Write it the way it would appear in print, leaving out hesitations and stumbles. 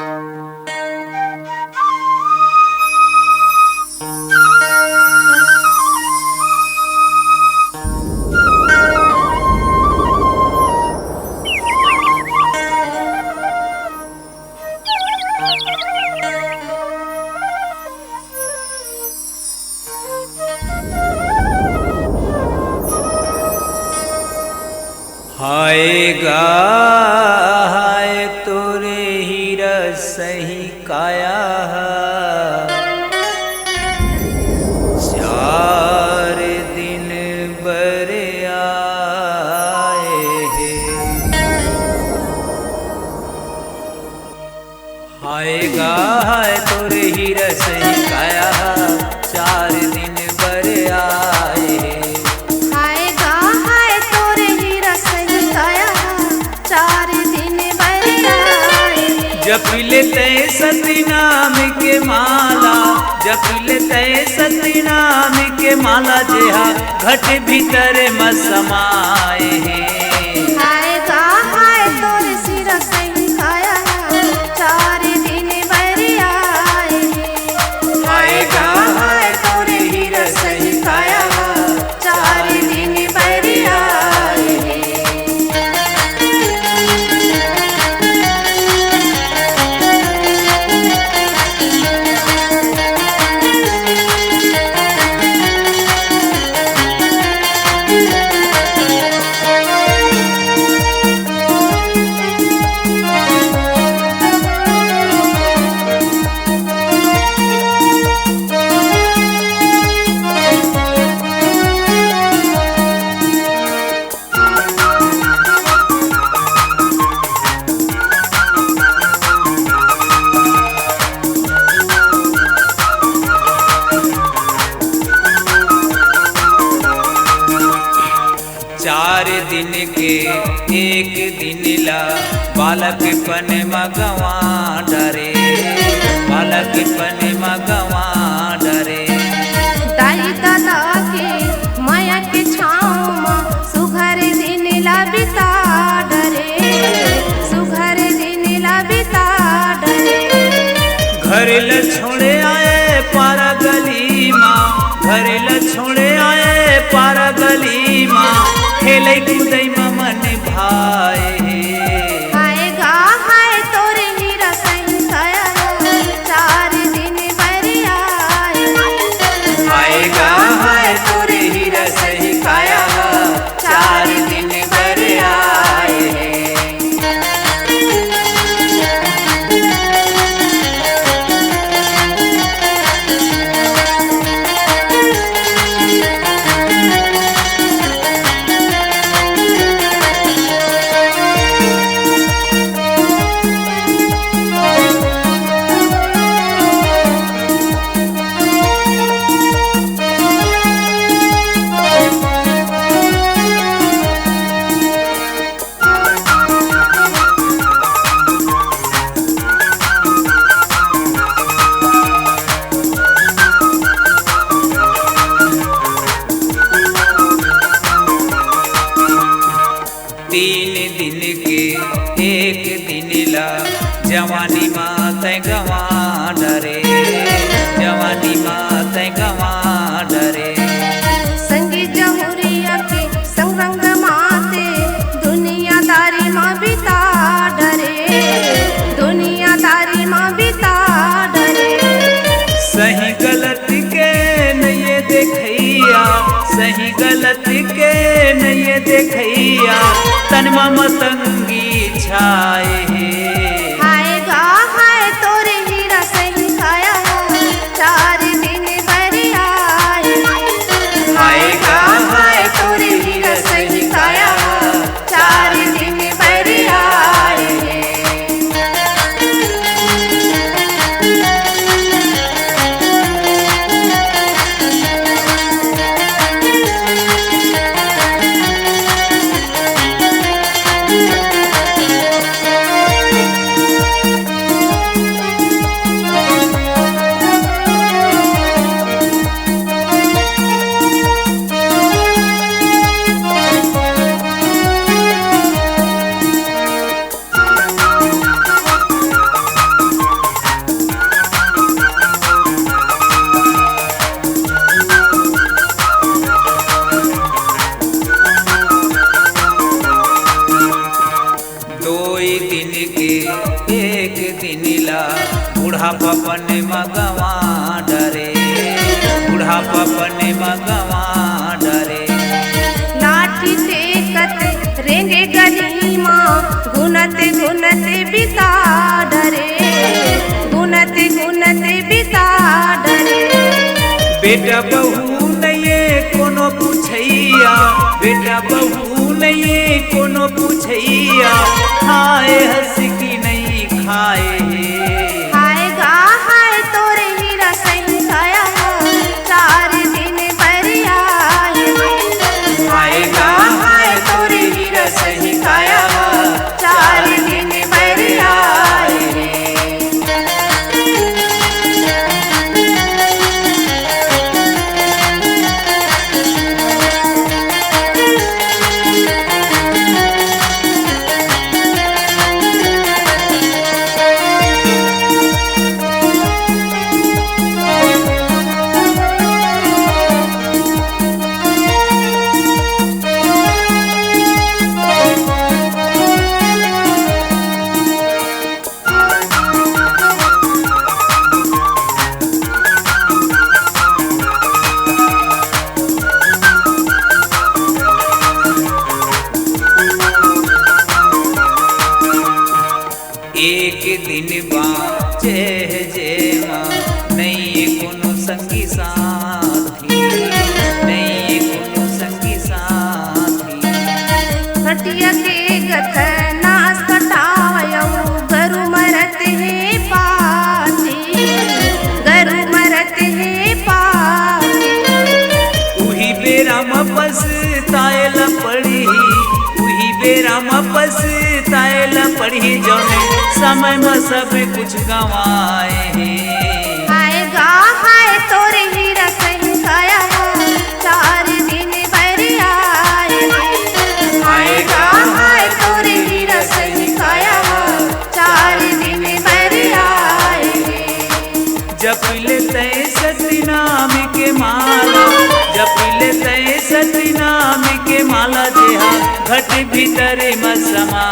हाय गा हाय तोरे हीरा सही काया चार दिन बर आए है। हाय गा हाय तोरे हीरा सही काया चार दिन बर आए है। जपिले तय सतनाम के माला जपिले तय सतनाम के माला जेहा घट भीतर म समाए हैं। हाय गा हाय तोरे सिरा सही काया चार दिन बर आए हैं। हाय गा हाय तोरे हीरा सही काया चार दिन बर आए हैं। चार दिन के एक दिन ला बालक पन मगवा डरे बालक पन मगवा डरे। दाई दादा के माया के छाँव में सुघर दिन ला बिता डरे सुघर दिन ला बिता डरे। घर ल छोड़े आए पारा गली माँ घर ल छोड़े आए पारा गली माँ खेले कूदे मन भाए। हाय गा हाय तोरे हीरा सही काया चार दिन बर आए हैं। हाय गा हाय तोरे हीरा सही काया चार दिन बर आए हैं। तीन दिन के एक दिन ला जवानी मात गवा डरे जवानी मात गवा डरे। संगी जहुरिया के संग रंग माते दुनियादारी माँ बिता डरे दुनियादारी माँ बिता डरे। सही गलत के नहीं देखैया सही गलत के नहीं देखैया तनमा मतंगी छाए हैं। हाय गा हाय तोरे हीरा सही काया चार दिन बर आए हैं। हाय गा हाय तोरे हीरा सही काया चार दिन बर आए हैं। एक दिन ला बुढ़ापा पने मगवा डरे, बुढ़ापा पने मगवा डरे। लाठी टेकत रेंगे गली माँ गुनते गुनते बिता डरे, गुनते गुनते बिता डरे। बेटा बहू नहीं कोनो पूछैया, बेटा बहू नहीं कोनो पूछैया, खाए हंस की नहीं खाए। खाएगा हाय तोरे हीरा सही खाया, 4 दिन बरिया खाएगा हाय तोरे हीरा सही खाया, 4 दिन बरिया। एक दिन बाचे जे माँ नहीं कोनो संगी साथी, नहीं कोनो संगी साथी। खटिया के गथ नास कटायो गरु मरत है पाती, गरु मरत है पाती। उही बेरा में पछताएल पड़ी, उही बेरा में पछताएल पड़ी, जौने समय में सब कुछ गवाए हैं। आएगा हाय तोरे हीरा सही खाया, 4 दिन बरिया। आएगा हाय तोरे हीरा सही खाया, 4 दिन बरिया। जप लेते सतनाम के माला, जप लेते सतनाम के माला, देहा घट भीतर में समा